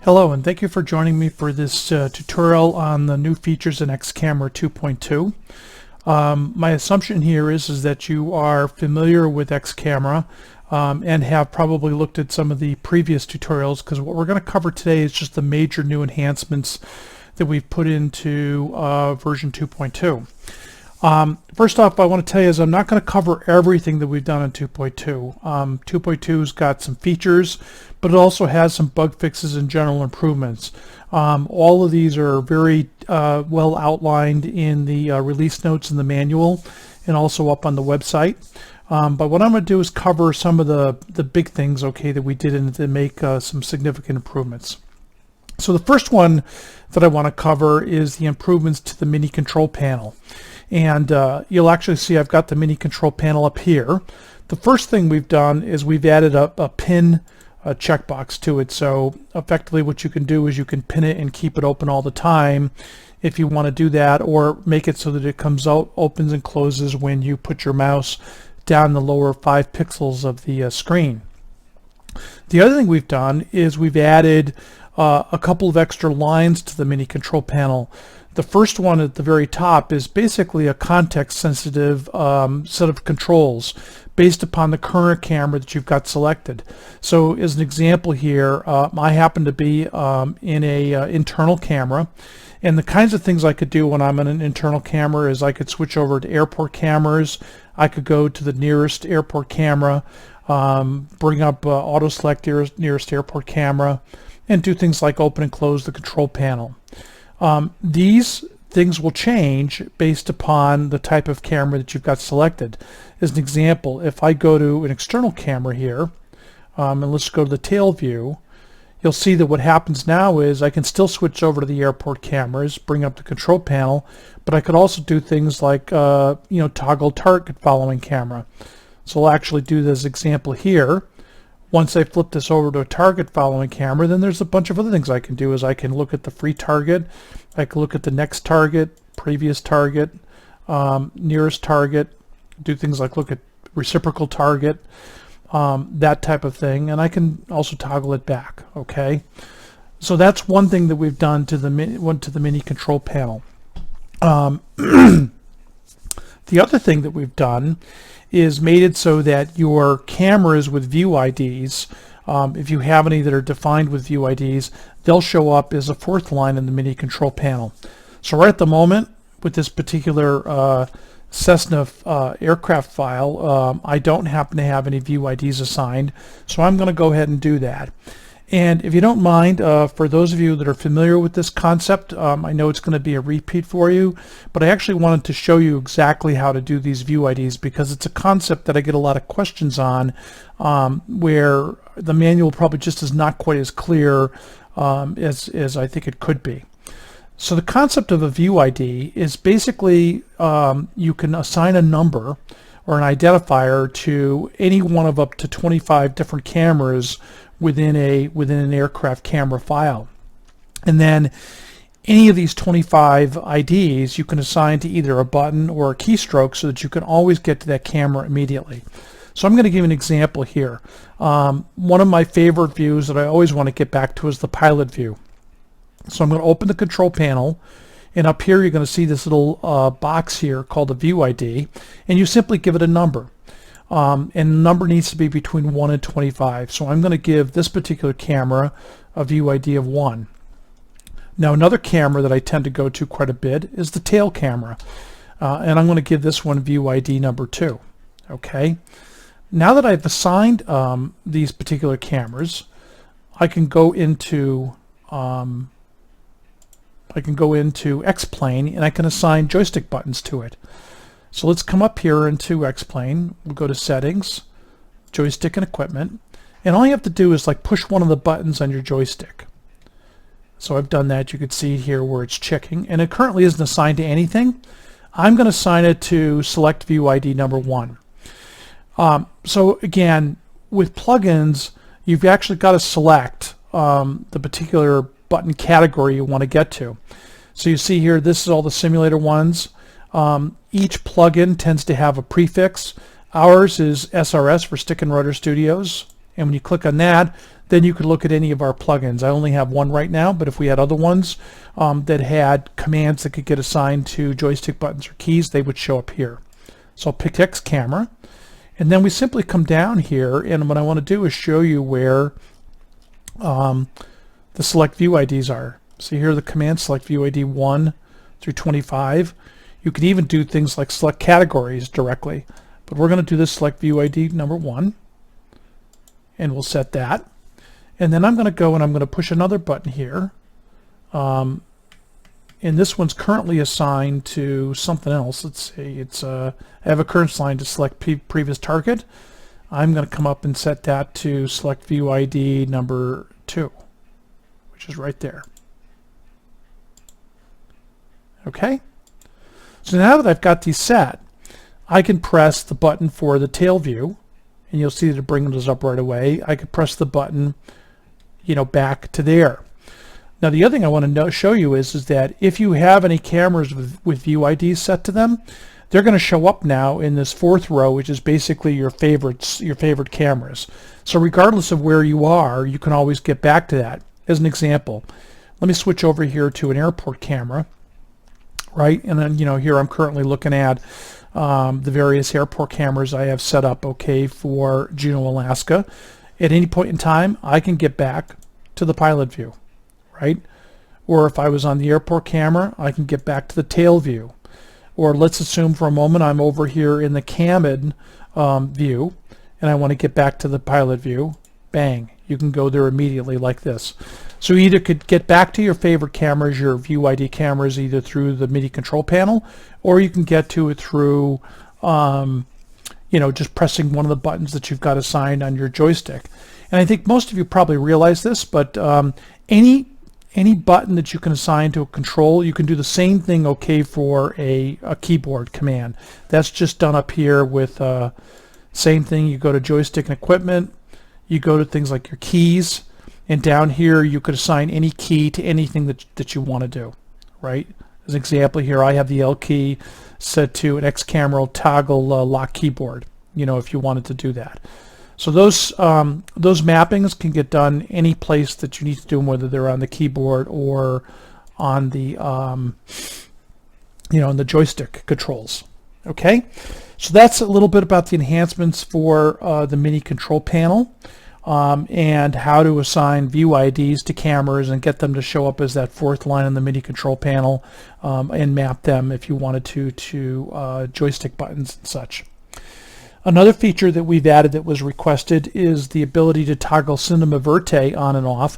Hello, and thank you for joining me for this tutorial on the new features in Xcamera 2.2. My assumption here is that you are familiar with Xcamera and have probably looked at some of the previous tutorials, because what we're going to cover today is just the major new enhancements that we've put into version 2.2. First off, I want to tell you is I'm not going to cover everything that we've done in 2.2. 2.2's got some features, but it also has some bug fixes and general improvements. All of these are very well outlined in the release notes in the manual and also up on the website. But what I'm going to do is cover some of the big things, okay, that we did and to make some significant improvements. So the first one that I want to cover is the improvements to the mini control panel. And you'll actually see I've got the mini control panel up here. The first thing we've done is we've added a pin checkbox to it. So effectively what you can do is you can pin it and keep it open all the time if you want to do that, or make it so that it comes out, opens and closes when you put your mouse down the lower 5 pixels of the screen. The other thing we've done is we've added a couple of extra lines to the mini control panel. The first one at the very top is basically a context-sensitive set of controls based upon the current camera that you've got selected. So as an example here, I happen to be in a internal camera, and the kinds of things I could do when I'm in an internal camera is I could switch over to airport cameras. I could go to the nearest airport camera, bring up auto select nearest airport camera, and do things like open and close the control panel. These things will change based upon the type of camera that you've got selected. As an example, if I go to an external camera here, and let's go to the tail view, you'll see that what happens now is I can still switch over to the airport cameras, bring up the control panel, but I could also do things like toggle target following camera. So I'll actually do this example here. Once I flip this over to a target following camera, then there's a bunch of other things I can do. Is I can look at the free target, I can look at the next target, previous target, nearest target, do things like look at reciprocal target, that type of thing, and I can also toggle it back. Okay, so that's one thing that we've done to the mini control panel. The other thing that we've done is made it so that your cameras with View Ids, if you have any that are defined with View Ids, they'll show up as a fourth line in the mini control panel. So right at the moment, with this particular Cessna aircraft file, I don't happen to have any View Ids assigned, so I'm going to go ahead and do that. And if you don't mind, for those of you that are familiar with this concept, I know it's going to be a repeat for you, but I actually wanted to show you exactly how to do these View Ids, because it's a concept that I get a lot of questions on, where the manual probably just is not quite as clear as I think it could be. So the concept of a View ID is basically you can assign a number or an identifier to any one of up to 25 different cameras within an aircraft camera file. And then any of these 25 IDs you can assign to either a button or a keystroke so that you can always get to that camera immediately. So I'm going to give an example here. One of my favorite views that I always want to get back to is the pilot view. So I'm going to open the control panel, and up here you're going to see this little box here called a View ID, and you simply give it a number. And the number needs to be between 1 and 25. So I'm going to give this particular camera a View ID of 1. Now another camera that I tend to go to quite a bit is the tail camera. And I'm going to give this one View ID number 2. Okay. Now that I've assigned these particular cameras, I can go into X-Plane, and I can assign joystick buttons to it. So let's come up here into X-Plane. We'll go to Settings, Joystick and Equipment, and all you have to do is like push one of the buttons on your joystick. So I've done that. You can see here where it's checking, and it currently isn't assigned to anything. I'm going to assign it to Select View ID number 1. So again, with plugins, you've actually got to select the particular button category you want to get to. So you see here, this is all the simulator ones. Each plugin tends to have a prefix. Ours is SRS for Stick and Rudder Studios, and when you click on that, then you could look at any of our plugins. I only have one right now, but if we had other ones that had commands that could get assigned to joystick buttons or keys, they would show up here. So I'll pick X camera, and then we simply come down here, and what I want to do is show you where the select view IDs are. So here are the commands: select view ID 1 through 25. You can even do things like select categories directly, but we're going to do this select view ID number 1, and we'll set that. And then I'm going to go and I'm going to push another button here, and this one's currently assigned to something else. Let's see, it's I have a current line to select previous target. I'm going to come up and set that to select view ID number 2, which is right there. Okay, so now that I've got these set, I can press the button for the tail view, and you'll see that it brings those up right away. I could press the button, back to there. Now the other thing I want to show you is that if you have any cameras with view IDs set to them, they're going to show up now in this 4th row, which is basically your favorite cameras. So regardless of where you are, you can always get back to that. As an example, let me switch over here to an airport camera, right? And then here I'm currently looking at the various airport cameras I have set up, okay, for Juneau, Alaska. At any point in time, I can get back to the pilot view, right? Or if I was on the airport camera, I can get back to the tail view. Or let's assume for a moment I'm over here in the cabin view, and I want to get back to the pilot view. Bang, you can go there immediately like this. So you either could get back to your favorite cameras, your view ID cameras, either through the MIDI control panel, or you can get to it through just pressing one of the buttons that you've got assigned on your joystick. And I think most of you probably realize this, but any button that you can assign to a control, you can do the same thing, okay, for a keyboard command. That's just done up here with same thing. You go to joystick and equipment, you go to things like your keys, and down here you could assign any key to anything that you want to do, right? As an example here, I have the L key set to an X camera toggle lock keyboard, if you wanted to do that. So those mappings can get done any place that you need to do them, whether they're on the keyboard or on the in the joystick controls. Okay, so that's a little bit about the enhancements for the MIDI control panel, and how to assign view IDs to cameras and get them to show up as that 4th line on the MIDI control panel, and map them if you wanted to joystick buttons and such. Another feature that we've added that was requested is the ability to toggle Cinema Verte on and off.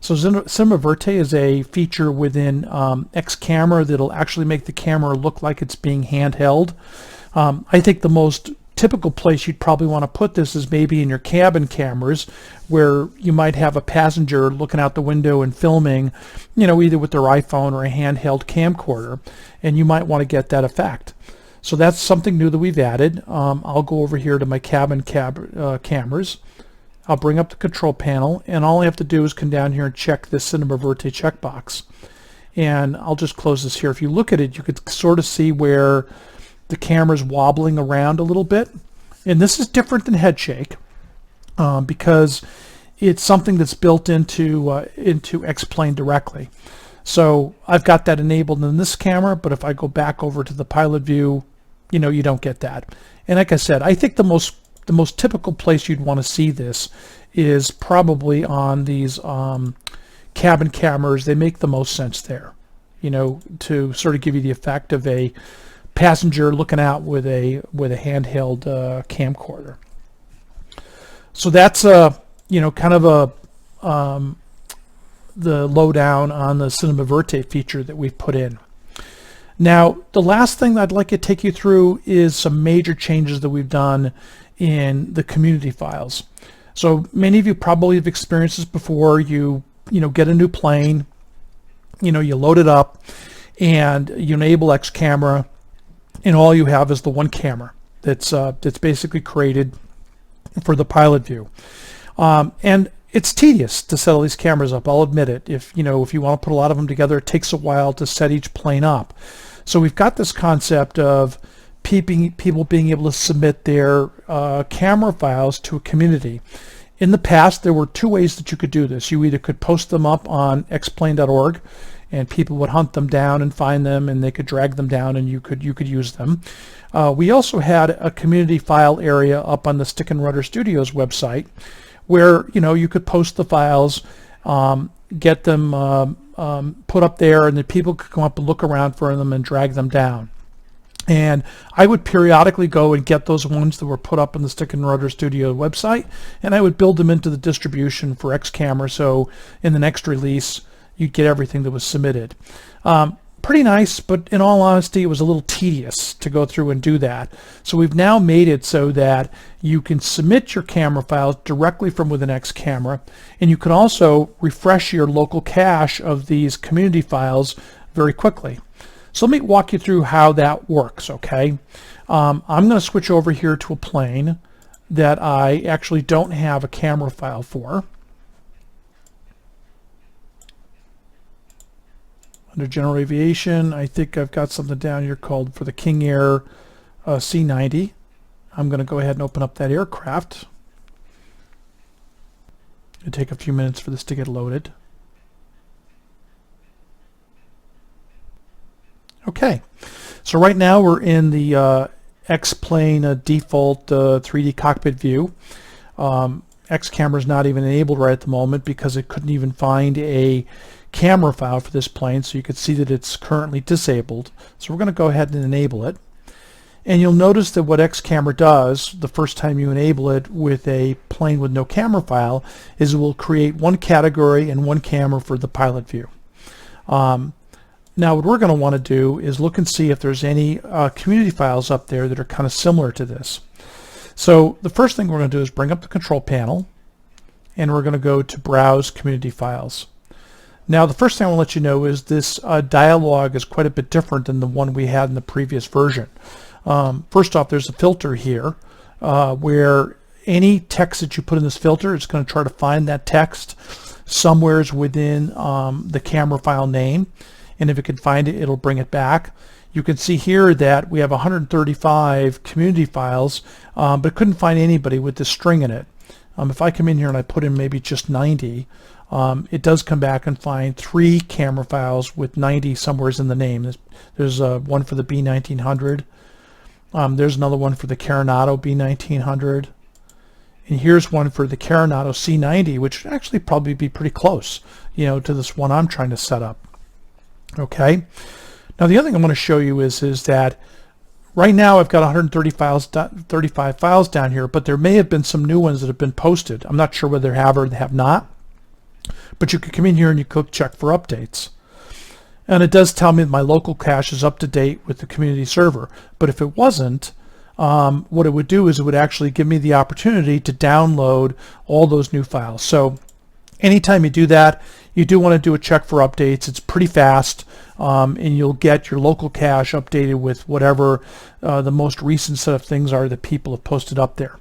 So Cinema Verte is a feature within X camera that'll actually make the camera look like it's being handheld. I think the most typical place you'd probably want to put this is maybe in your cabin cameras, where you might have a passenger looking out the window and filming, either with their iPhone or a handheld camcorder, and you might want to get that effect. So that's something new that we've added. I'll go over here to my cabin cameras. I'll bring up the control panel, and all I have to do is come down here and check the Cinema Verte checkbox. And I'll just close this here. If you look at it, you could sort of see where the camera's wobbling around a little bit. And this is different than head shake, because it's something that's built into X-Plane directly. So I've got that enabled in this camera, but if I go back over to the pilot view, you don't get that. And like I said, I think the most typical place you'd want to see this is probably on these cabin cameras. They make the most sense there, to sort of give you the effect of a passenger looking out with a handheld camcorder. So that's kind of the lowdown on the Cinema Verte feature that we've put in. Now, the last thing that I'd like to take you through is some major changes that we've done in the community files. So many of you probably have experienced this before. You get a new plane, you load it up, and you enable X camera, and all you have is the one camera that's basically created for the pilot view. And it's tedious to set all these cameras up, I'll admit it. If you want to put a lot of them together, it takes a while to set each plane up. So we've got this concept of people being able to submit their camera files to a community. In the past, there were two ways that you could do this. You either could post them up on xplane.org, and people would hunt them down and find them, and they could drag them down, and you could use them. We also had a community file area up on the Stick and Rudder Studios website, where you could post the files, get them put up there, and the people could come up and look around for them and drag them down. And I would periodically go and get those ones that were put up on the Stick and Rudder Studio website, and I would build them into the distribution for X-Camera, so in the next release you'd get everything that was submitted. Pretty nice, but in all honesty, it was a little tedious to go through and do that. So we've now made it so that you can submit your camera files directly from within X-Camera, and you can also refresh your local cache of these community files very quickly. So let me walk you through how that works, okay? I'm going to switch over here to a plane that I actually don't have a camera file for. Under General Aviation, I think I've got something down here called for the King Air C90. I'm going to go ahead and open up that aircraft. It'll take a few minutes for this to get loaded. Okay, so right now we're in the X-Plane default 3D cockpit view. X-Camera is not even enabled right at the moment because it couldn't even find a camera file for this plane, so you can see that it's currently disabled. So we're going to go ahead and enable it. And you'll notice that what X-Camera does the first time you enable it with a plane with no camera file is it will create one category and one camera for the pilot view. Now what we're going to want to do is look and see if there's any community files up there that are kind of similar to this. So the first thing we're going to do is bring up the control panel, and we're going to go to Browse Community Files. Now the first thing I want to let you know is this dialog is quite a bit different than the one we had in the previous version. First off, there's a filter here where any text that you put in this filter, it's going to try to find that text somewheres within the camera file name. And if it can find it, it'll bring it back. You can see here that we have 135 community files, but couldn't find anybody with this string in it. If I come in here and I put in maybe just 90, it does come back and find 3 camera files with 90 somewheres in the name. There's one for the B1900. There's another one for the Coronado B1900. And here's one for the Coronado C90, which would actually probably be pretty close, to this one I'm trying to set up. Okay. Now the other thing I want to show you is that right now I've got 135 files down here, but there may have been some new ones that have been posted. I'm not sure whether they have or they have not, but you can come in here and you click check for updates. And it does tell me that my local cache is up to date with the community server. But if it wasn't, what it would do is it would actually give me the opportunity to download all those new files. So anytime you do that, you do want to do a check for updates. It's pretty fast, and you'll get your local cache updated with whatever the most recent set of things are that people have posted up there.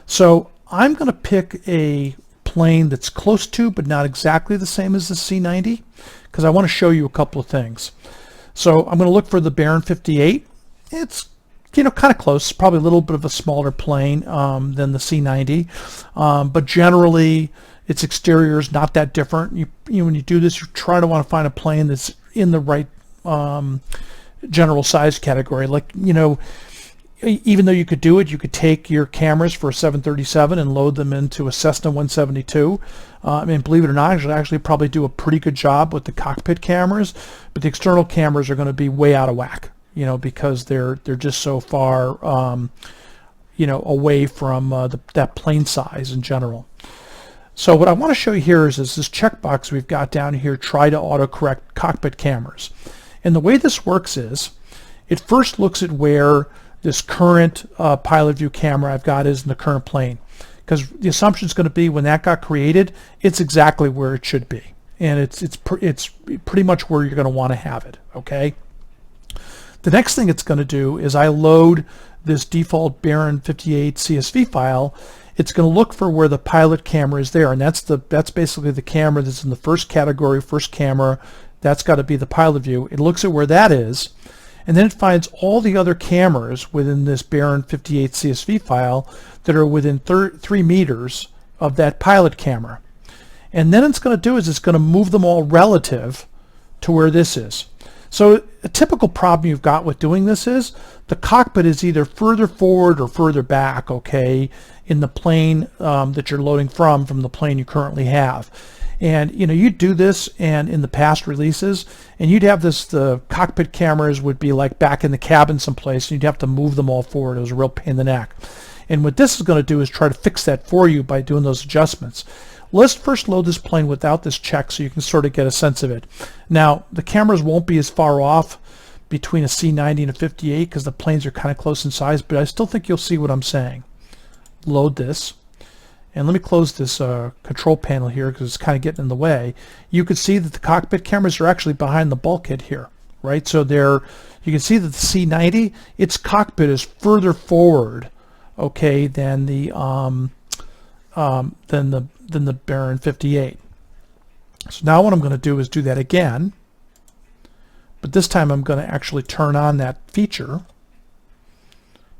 So I'm going to pick a plane that's close to but not exactly the same as the C90 because I want to show you a couple of things. So I'm going to look for the Baron 58. It's kind of close, probably a little bit of a smaller plane than the C90, but generally its exterior is not that different. When you do this, you try to want to find a plane that's in the right general size category. Like, even though you could do it, you could take your cameras for a 737 and load them into a Cessna 172. And believe it or not, actually probably do a pretty good job with the cockpit cameras, but the external cameras are going to be way out of whack, because they're just so far, away from that plane size in general. So what I want to show you here is this checkbox we've got down here, try to autocorrect cockpit cameras. And the way this works is, it first looks at where this current pilot view camera I've got is in the current plane. Because the assumption is going to be when that got created, it's exactly where it should be. And it's pretty much where you're going to want to have it, okay? The next thing it's going to do is I load this default Baron 58 CSV file. It's going to look for where the pilot camera is there, and that's basically the camera that's in the first category, first camera. That's got to be the pilot view. It looks at where that is, and then it finds all the other cameras within this Baron 58 CSV file that are within 3 meters of that pilot camera. And then it's going to do is it's going to move them all relative to where this is. So a typical problem you've got with doing this is the cockpit is either further forward or further back, okay, in the plane that you're loading from the plane you currently have. And you know, you'd do this and in the past releases, and you'd have this, the cockpit cameras would be like back in the cabin someplace, and you'd have to move them all forward. It was a real pain in the neck. And what this is going to do is try to fix that for you by doing those adjustments. Let's first load this plane without this check so you can sort of get a sense of it. Now, the cameras won't be as far off between a C90 and a 58 because the planes are kind of close in size, but I still think you'll see what I'm saying. Load this. And let me close this control panel here because it's kind of getting in the way. You can see that the cockpit cameras are actually behind the bulkhead here, right? So you can see that the C90, its cockpit is further forward, okay, than the Baron 58. So now what I'm going to do is do that again, but this time I'm going to actually turn on that feature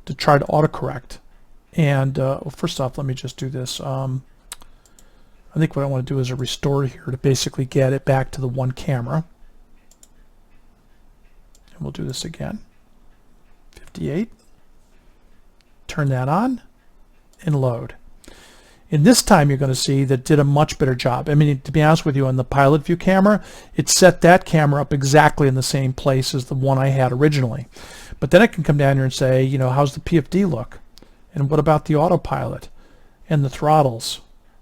to try to autocorrect. And well, first off, let me just do this. I think what I want to do is a restore here to basically get it back to the one camera. And we'll do this again. 58. Turn that on and load. And this time you're going to see that it did a much better job. I mean, to be honest with you, on the pilot view camera, it set that camera up exactly in the same place as the one I had originally. But then I can come down here and say, you know, how's the PFD look? And what about the autopilot and the throttles?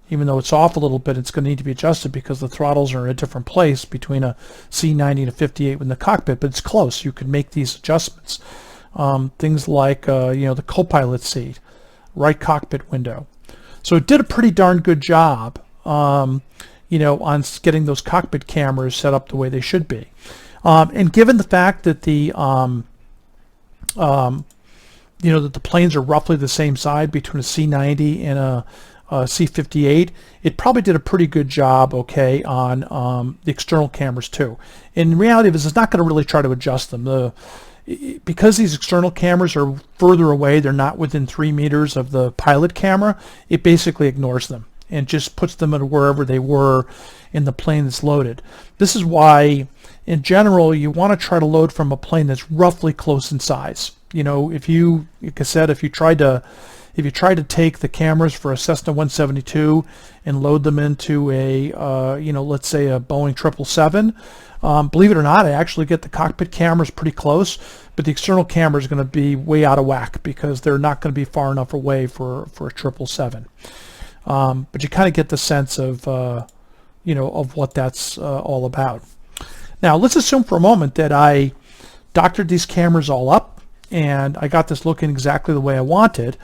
Even though it's off a little bit, it's going to need to be adjusted because the throttles are in a different place between a C90 and a 58 in the cockpit, but it's close. You can make these adjustments. Things like, you know, the co-pilot seat, right cockpit window. So it did a pretty darn good job, you know, on getting those cockpit cameras set up the way they should be. And given the fact that the you know, that the planes are roughly the same size between a C90 and a C58, it probably did a pretty good job, okay, on the external cameras too. In reality, this is not going to really try to adjust them. Because these external cameras are further away, they're not within 3 meters of the pilot camera, it basically ignores them and just puts them at wherever they were in the plane that's loaded. This is why, in general, you want to try to load from a plane that's roughly close in size. You know, if you, like I said, if you tried to take the cameras for a Cessna 172 and load them into a, you know, let's say a Boeing 777, believe it or not, I actually get the cockpit cameras pretty close, but the external camera is going to be way out of whack because they're not going to be far enough away for a 777. But you kind of get the sense of, you know, of what that's all about. Now, let's assume for a moment that I doctored these cameras all up and I got this looking exactly the way I wanted.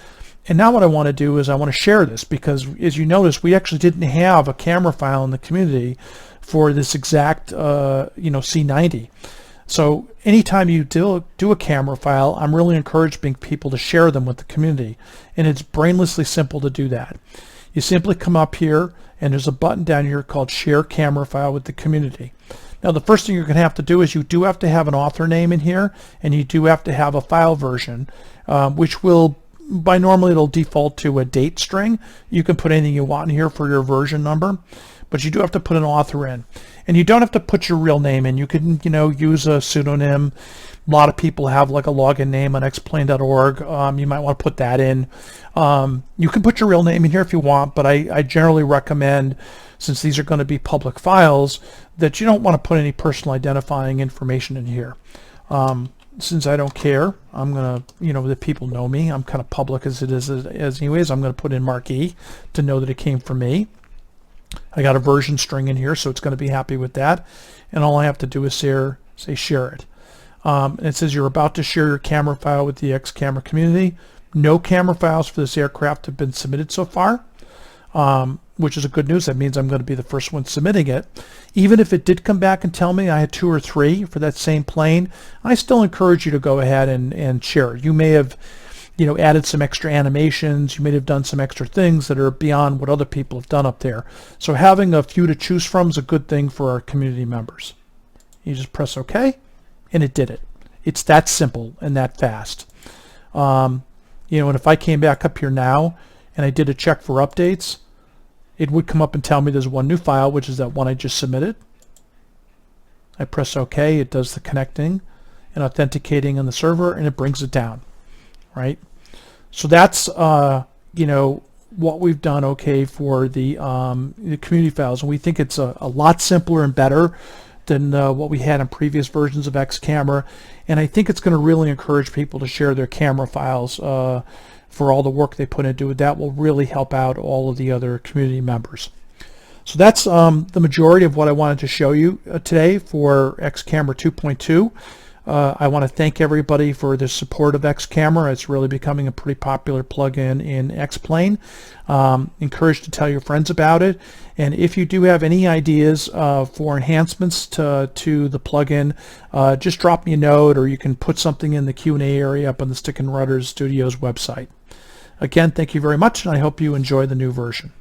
And now what I want to do is I want to share this because, as you notice, we actually didn't have a camera file in the community for this exact, you know, C90. So anytime you do a camera file, I'm really encouraging people to share them with the community. And it's brainlessly simple to do that. You simply come up here and there's a button down here called Share Camera File with the Community. Now the first thing you're going to have to do is you do have to have an author name in here, and you do have to have a file version, which will, by normally it'll default to a date string. You can put anything you want in here for your version number, but you do have to put an author in. And you don't have to put your real name in. You can, you know, use a pseudonym. A lot of people have like a login name on xplain.org. You might want to put that in. You can put your real name in here if you want, but I generally recommend, since these are going to be public files, that you don't want to put any personal identifying information in here. Since I don't care, I'm going to, you know, that people know me. I'm kind of public as it is as anyways. I'm going to put in Mark E to know that it came from me. I got a version string in here, so it's going to be happy with that. And all I have to do is say share it. And it says you're about to share your camera file with the X-Camera community. No camera files for this aircraft have been submitted so far, which is a good news. That means I'm going to be the first one submitting it. Even if it did come back and tell me I had 2 or 3 for that same plane, I still encourage you to go ahead and share it. You may have, you know, added some extra animations. You may have done some extra things that are beyond what other people have done up there. So having a few to choose from is a good thing for our community members. You just press OK, and it did it. It's that simple and that fast. You know, and if I came back up here now and I did a check for updates, it would come up and tell me there's one new file, which is that one I just submitted. I press OK, it does the connecting and authenticating on the server, and it brings it down, right? So that's you know, what we've done, okay, for the community files, and we think it's a lot simpler and better than what we had in previous versions of Xcamera, and I think it's going to really encourage people to share their camera files for all the work they put into it. That will really help out all of the other community members. So that's the majority of what I wanted to show you today for Xcamera 2.2. I want to thank everybody for the support of Xcamera. It's really becoming a pretty popular plugin in Xplane. Encouraged to tell your friends about it. And if you do have any ideas for enhancements to the plugin, just drop me a note, or you can put something in the Q&A area up on the Stick and Rudders Studios website. Again, thank you very much, and I hope you enjoy the new version.